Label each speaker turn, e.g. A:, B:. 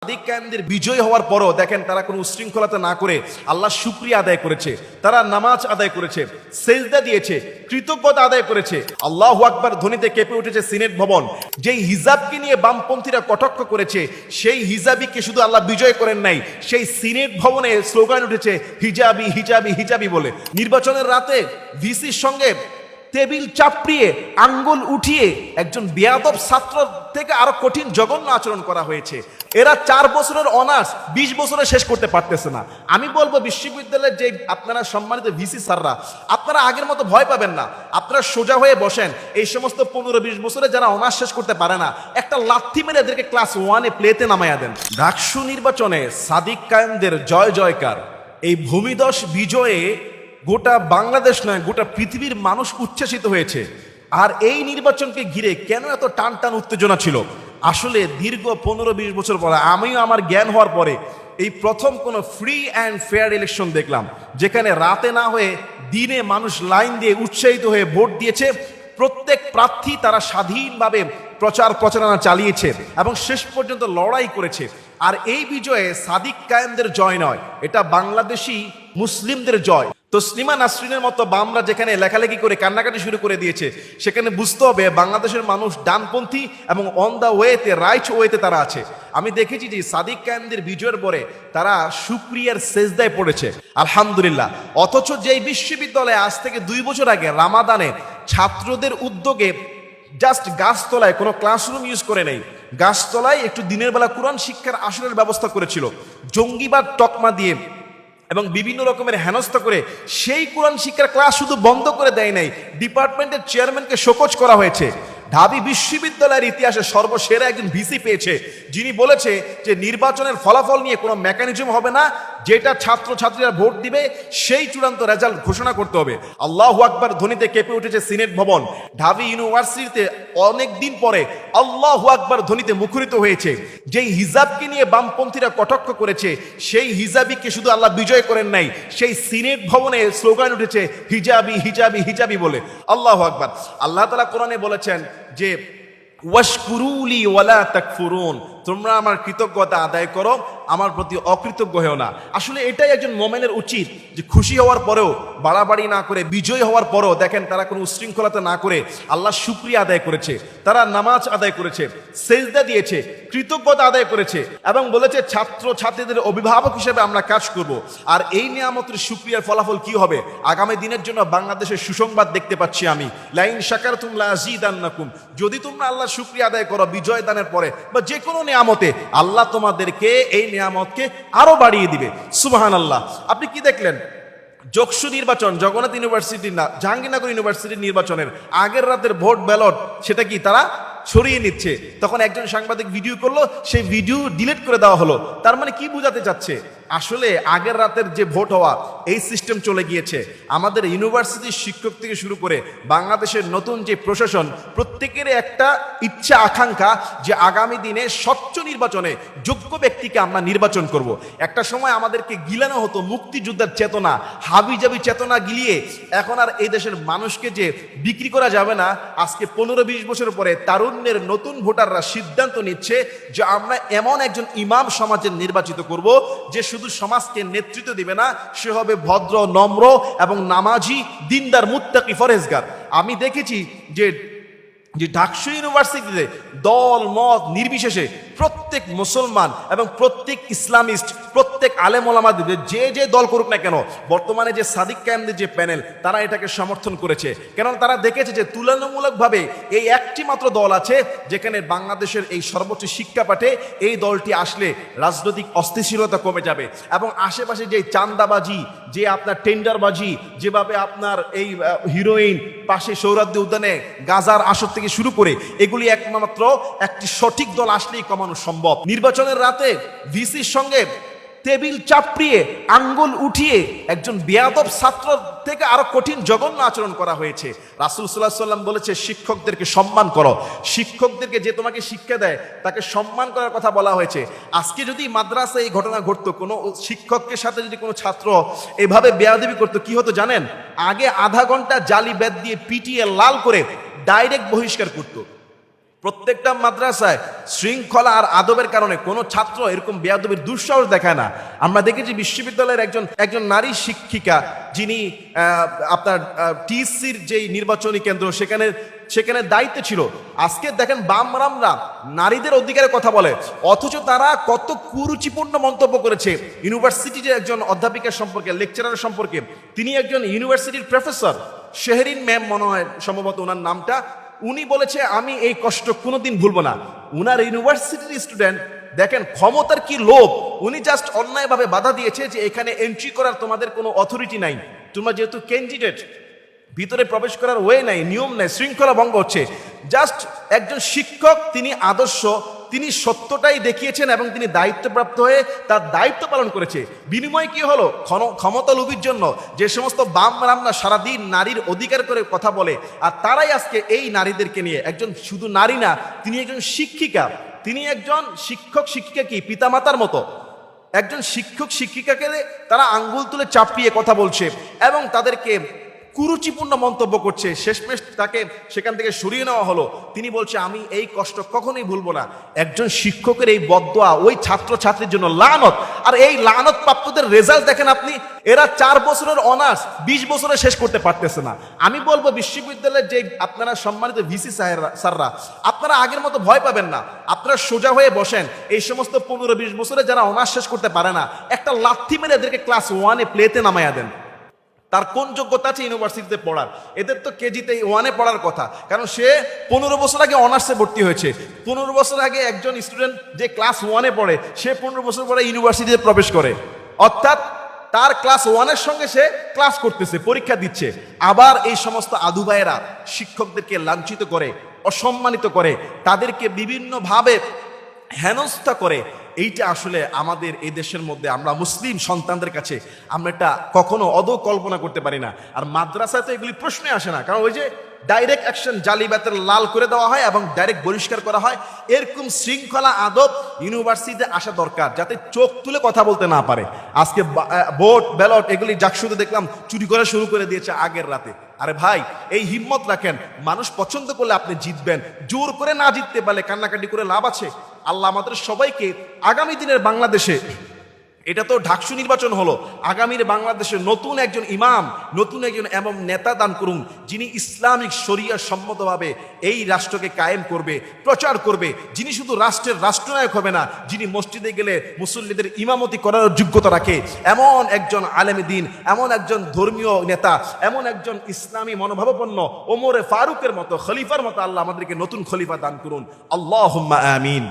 A: সাদিক কায়েমদের বিজয় হওয়ার পরও দেখেন তারা কোনো উশৃঙ্খলতা না করে আল্লাহ শুকরিয়া আদায় করেছে, তারা নামাজ আদায় করেছে, সেজদা দিয়েছে, কৃতজ্ঞতা আদায় করেছে। আল্লাহু আকবার ধ্বনিতে কেঁপে উঠেছে সিনেট ভবন। যেই হিজাবকে নিয়ে বামপন্থীরা কটাক্ষ করেছে, সেই হিজাবিকে শুধু আল্লাহ বিজয় করেন নাই, সেই সিনেট ভবনে স্লোগান উঠেছে হিজাবি হিজাবি হিজাবি বলে। নির্বাচনের রাতে ভিসির সঙ্গে টেবিল চাপড়িয়ে আঙ্গুল উঠিয়ে একজন বেয়াদব ছাত্র থেকে আরো কঠিন জঘন্য আচরণ করা হয়েছে। এরা 4 বছরের অনার্স 20 বছরে শেষ করতে পারতেছে না। আমি বলবো বিশ্ববিদ্যালয়ের যে আপনারা সম্মানিত ভিসি স্যাররা, আপনারা আগের মতো ভয় পাবেন না, আপনারা সোজা হয়ে বসেন। এই সমস্ত 15-20 বছরে যারা অনার্স শেষ করতে পারে না, একটা লাথি মেরে এদেরকে ক্লাস 1-এ প্লেতে নামাইয়া দেন। ডাকসু নির্বাচনে সাদিক কায়েমদের জয় জয়কার। এই ভূমিধস বিজয়ে গোটা বাংলাদেশ নয়, গোটা পৃথিবীর মানুষ উচ্ছ্বাসিত হয়েছে। আর এই নির্বাচনকে ঘিরে কেন এত টান টান উত্তেজনা ছিল? আসলে দীর্ঘ 15-20 বছর পরে, আমিও আমার জ্ঞান হওয়ার পরে এই প্রথম কোনো ফ্রি অ্যান্ড ফেয়ার ইলেকশন দেখলাম, যেখানে রাতে না হয়ে দিনে মানুষ লাইন দিয়ে উৎসাহিত হয়ে ভোট দিয়েছে। প্রত্যেক প্রার্থী তারা স্বাধীনভাবে প্রচার প্রচারণা চালিয়েছে এবং শেষ পর্যন্ত লড়াই করেছে। আর এই বিজয়ে সাদিক কায়েমদের জয় নয়, এটা বাংলাদেশি মুসলিমদের জয়। তসলিমা নাসরিনের মতো বামরা যেখানে লেখালেখি করে কান্নাকাটি শুরু করে দিয়েছে, সেখানে বুঝতে হবে বাংলাদেশের মানুষ ডানপন্থী এবং অন দ্য ওয়েতে, রাইট ওয়েতে তারা আছে। আমি দেখেছি যে সাদিক কায়েমদের বিজয়ের পরে তারা শুকরিয়ার সেজদায় পড়েছে, আলহামদুলিল্লাহ। অথচ যেই বিশ্ববিদ্যালয়ে আজ থেকে 2 বছর আগে রামাদানে ছাত্রদের উদ্যোগে জাস্ট গাছতলায়, কোনো ক্লাসরুম ইউজ করে নেই, গাছতলায় একটু দিনের বেলা কোরআন শিক্ষার আসরের ব্যবস্থা করেছিল, জঙ্গিবাদ তকমা দিয়ে এবং বিভিন্ন রকমের হেনস্থা করে সেই কোরআন শিক্ষার ক্লাস শুধু বন্ধ করে দেয় নাই, ডিপার্টমেন্টের চেয়ারম্যানকে শোকজ করা হয়েছে। ঢাবি বিশ্ববিদ্যালয়ের ইতিহাসে সর্বসেরা একজন ভিসি পেয়েছে, যিনি বলেছে যে নির্বাচনের ফলাফল নিয়ে কোনো মেকানিজম হবে না, যেটা ছাত্রছাত্রীরা ভোট দিবে সেই চূড়ান্ত রেজাল্ট ঘোষণা করতে হবে। আল্লাহু আকবার ধ্বনিতে কেঁপে উঠেছে সিনেট ভবন। ঢাবি ইউনিভার্সিটিতে অনেক দিন পরে আল্লাহু আকবার ধ্বনিতে মুখরিত হয়েছে। যেই হিজাবকে নিয়ে বামপন্থীরা কটাক্ষ করেছে, সেই হিজাবিকে শুধু আল্লাহ বিজয় করেন নাই, সেই সিনেট ভবনে স্লোগান উঠেছে হিজাবি হিজাবি হিজাবি বলে। আল্লাহু আকবার। আল্লাহ তাআলা কোরআনে বলেছেন যে ওয়াশকুরুলি ওয়ালা তাকফুরুন, তোমরা আমার কৃতজ্ঞতা আদায় করো, আমার প্রতি অকৃতজ্ঞ হও না। আসলে এটাই একজন মোমেনের উচিত, যে খুশি হওয়ার পরেও, বাড়াবাড়ি না করে, বিজয় হওয়ার পরেও দেখেন তারা কোনো উশৃঙ্খলতা না করে আল্লাহ শুকরিয়া আদায় করেছে, তারা নামাজ আদায় করেছে, সেজদা দিয়েছে, কৃতজ্ঞতা আদায় করেছে এবং বলেছে ছাত্র ছাত্রীদের অভিভাবক হিসেবে আমরা কাজ করব। আর এই নিয়ামতের শুকরিয়ার ফলাফল কি হবে? আগামী দিনের জন্য বাংলাদেশের সুসংবাদ দেখতে পাচ্ছি আমি। লাইন শাকারতুম লাযিদান্নাকুম, যদি তোমরা আল্লাহ শুকরিয়া আদায় করো বিজয় দানের পরে বা যে কোনো নিয়ামতে, আল্লাহ তোমাদেরকে এই নিয়ামতকে আরো বাড়িয়ে দিবে। সুবহানাল্লাহ। আপনি কি দেখলেন? যকসু নির্বাচন, জগন্নাথ ইউনিভার্সিটি না, জাহাঙ্গীরনগর ইউনিভার্সিটির নির্বাচনের আগের রাতের ভোট ব্যালট, সেটা কি তারা ছড়িয়ে নিচ্ছে। তখন একজন সাংবাদিক ভিডিও করলো, সেই ভিডিও ডিলিট করে দেওয়া হলো। তার মানে কি বোঝাতে চাচ্ছে? আসলে আগের রাতের যে ভোট হওয়া, এই সিস্টেম চলে গিয়েছে। আমাদের ইউনিভার্সিটির শিক্ষক থেকে শুরু করে বাংলাদেশের নতুন যে প্রশাসন, প্রত্যেকের একটা ইচ্ছা আকাঙ্ক্ষা যে আগামী দিনে স্বচ্ছ নির্বাচনে যোগ্য ব্যক্তিকে আমরা নির্বাচন করব। একটা সময় আমাদেরকে গিলানো হতো মুক্তিযুদ্ধের চেতনা, হাবিজাবি চেতনা গিলিয়ে এখন আর এই দেশের মানুষকে যে বিক্রি করা যাবে না। আজকে 15-20 বছর পরে তারুণ্যের নতুন ভোটাররা সিদ্ধান্ত নিচ্ছে যে আমরা এমন একজন ইমাম সমাজের নির্বাচিত করব, যে শুধু সমাজকে নেতৃত্ব দিবে না, সে হবে ভদ্র, নম্র এবং নামাজি, দিনদার, মুত্তাকি, ফরেজগার। আমি দেখেছি যে ডাকসু ইউনিভার্সিটিতে দল মত নির্বিশেষে প্রত্যেক মুসলমান এবং প্রত্যেক ইসলামিস্ট, প্রত্যেক আলেম ওলামাদের যে দল করুক না কেন, বর্তমানে যে সাদিক কায়েমদের যে প্যানেল, তারা এটাকে সমর্থন করেছে। কেন? তারা দেখেছে যে তুলনামূলকভাবে এই একটি মাত্র দল আছে যেখানে বাংলাদেশের এই সর্বোচ্চ শিক্ষা পাঠে এই দলটি আসলে রাজনৈতিক অস্থিতিশীলতা কমে যাবে এবং আশেপাশে যে চান্দাবাজি, যে আপনার টেন্ডারবাজি, যেভাবে আপনার এই হিরোইন, পাশে সৌরাদ্দি উদ্যানে গাজার আসর থেকে শুরু করে, এগুলি একমাত্র একটি সঠিক দল আসলেই কমানো সম্ভব। নির্বাচনের রাতে ভিসির সঙ্গে টেবিল চাপড়িয়ে আঙ্গুল উঠিয়ে একজন বেয়াদব ছাত্র থেকে আরো কঠিন জঘন্য আচরণ করা হয়েছে। রাসূল সাল্লাল্লাহু আলাইহি ওয়াসাল্লাম বলেছে শিক্ষকদেরকে সম্মান করো, শিক্ষকদেরকে যে তোমাকে শিক্ষা দেয় তাকে সম্মান করার কথা বলা হয়েছে। আজকে যদি মাদ্রাসায় এই ঘটনা ঘটতো, কোনো শিক্ষকের সাথে যদি কোনো ছাত্র এভাবে বেয়াদবি করতো, কি হতো জানেন? আগে আধা ঘন্টা জালি বেত দিয়ে পিটিয়ে লাল করে ডাইরেক্ট বহিষ্কার করতো। প্রত্যেকটা মাদ্রাসায় শৃঙ্খলা আর আদবের কারণে কোনো ছাত্র এরকম বেয়াদবির দুঃসাহস দেখায় না। আমরা দেখেছি বিশ্ববিদ্যালয়ের একজন নারী শিক্ষিকা, যিনি আপনার টিসির যেই নির্বাচনী কেন্দ্র সেখানে দায়িত্বে ছিল, আজকে দেখেন বামরামরা নারীদের অধিকারের কথা বলে, অথচ তারা কত কুরুচিপূর্ণ মন্তব্য করেছে ইউনিভার্সিটির একজন অধ্যাপিকার সম্পর্কে, লেকচারার সম্পর্কে। তিনি একজন ইউনিভার্সিটির প্রফেসর, শেহরিন ম্যাম মনে হয় সম্ভবত ওনার নামটা। উনি বলেছে আমি এই কষ্ট কোনোদিন ভুলবো না। উনার ইউনিভার্সিটির স্টুডেন্ট, দেখেন ক্ষমতার কি লোভ, উনি জাস্ট অন্যায়ভাবে বাধা দিয়েছে যে এখানে এন্ট্রি করার তোমাদের কোনো অথরিটি নাই, তোমরা যেহেতু ক্যান্ডিডেট, ভিতরে প্রবেশ করার ওয়ে নাই, নিয়ম নাই, শৃঙ্খলা ভঙ্গ হচ্ছে। জাস্ট একজন শিক্ষক, তিনি আদর্শ, তিনি সত্যটাই দেখিয়েছেন এবং তিনি দায়িত্বপ্রাপ্ত হয়ে তার দায়িত্ব পালন করেছে। বিনিময় কি হলো? ক্ষমতা লোভীর জন্য যে সমস্ত বাম রামরা সারাদিন নারীর অধিকার করে কথা বলে, আর তারাই আজকে এই নারীদেরকে নিয়ে, একজন শুধু নারী না, তিনি একজন শিক্ষিকা, তিনি একজন শিক্ষক শিক্ষিকা কি পিতামাতার মতো, একজন শিক্ষক শিক্ষিকাকে তারা আঙ্গুল তুলে চাপিয়ে কথা বলছে এবং তাদেরকে কুরুচিপূর্ণ মন্তব্য করছে। শেষমেশ তাকে সেখান থেকে সরিয়ে নেওয়া হলো। তিনি বলছে আমি এই কষ্ট কখনোই ভুলবো না। একজন শিক্ষকের এই বদদোয়া ওই ছাত্র ছাত্রীর জন্য লানত। আর এই লানত প্রাপ্তদের রেজাল্ট দেখেন আপনি, এরা 4 বছরের অনার্স 20 বছরে শেষ করতে পারতেছে না। আমি বলবো বিশ্ববিদ্যালয়ের যে আপনারা সম্মানিত ভিসি স্যাররা, আপনারা আগের মতো ভয় পাবেন না, আপনারা সোজা হয়ে বসেন। এই সমস্ত 15-20 বছরে যারা অনার্স শেষ করতে পারে না, একটা লাথি মেরে এদেরকে ক্লাস 1-এ প্লেতে নামাইয়া দেন। তার কোন যোগ্যতা আছে ইউনিভার্সিটিতে পড়ার? এদের তো কেজিতে 1-এ পড়ার কথা, কারণ সে 15 বছর আগে অনার্সে ভর্তি হয়েছে। 15 বছর আগে একজন স্টুডেন্ট যে ক্লাস 1-এ পড়ে, সে 15 বছর পরে ইউনিভার্সিটিতে প্রবেশ করে, অর্থাৎ তার ক্লাস 1-এর সঙ্গে সে ক্লাস করতেছে, পরীক্ষা দিচ্ছে। আবার এই সমস্ত আদু ভাইয়েরা শিক্ষকদেরকে লাঞ্ছিত করে, অসম্মানিত করে, তাদেরকে বিভিন্নভাবে হেনস্থা করে। এইটা আসলে আমাদের এই দেশের মধ্যে আমরা মুসলিম সন্তানদের কাছে আমরা এটা কখনো অদৌ কল্পনা করতে পারি না। আর মাদ্রাসায় তো এগুলি প্রশ্নে আসে না, কারণ ওই যে ডাইরেক্ট অ্যাকশন, জালিবাতের লাল করে দেওয়া হয় এবং ডাইরেক্ট বহিষ্কার করা হয়। এরকম শৃঙ্খলা আদব ইউনিভার্সিটিতে আসা দরকার, যাতে চোখ তুলে কথা বলতে না পারে। আজকে ভোট ব্যালট এগুলি জাকসুতে দেখলাম চুরি করা শুরু করে দিয়েছে আগের রাতে। আরে ভাই, এই হিম্মত রাখেন, মানুষ পছন্দ করলে আপনি জিতবেন, জোর করে না জিততে পারলে কান্নাকাটি করে লাভ আছে? আল্লাহ আমাদের সবাইকে আগামী দিনের বাংলাদেশে, এটা তো ঢাকসু নির্বাচন হলো, আগামীর বাংলাদেশে নতুন একজন ইমাম, নতুন একজন এমন নেতা দান করুন, যিনি ইসলামিক শরিয়া সম্মতভাবে এই রাষ্ট্রকে কায়েম করবে, প্রচার করবে, যিনি শুধু রাষ্ট্রের রাষ্ট্রনায়ক হবে না, যিনি মসজিদে গেলে মুসল্লিদের ইমামতি করার যোগ্যতা রাখে, এমন একজন আলেমে দ্বীন, এমন একজন ধর্মীয় নেতা, এমন একজন ইসলামী মনোভাবাপন্ন ওমরে ফারুকের মতো খলিফার মতো আল্লাহ আমাদেরকে নতুন খলিফা দান করুন। আল্লাহুম্মা আমিন।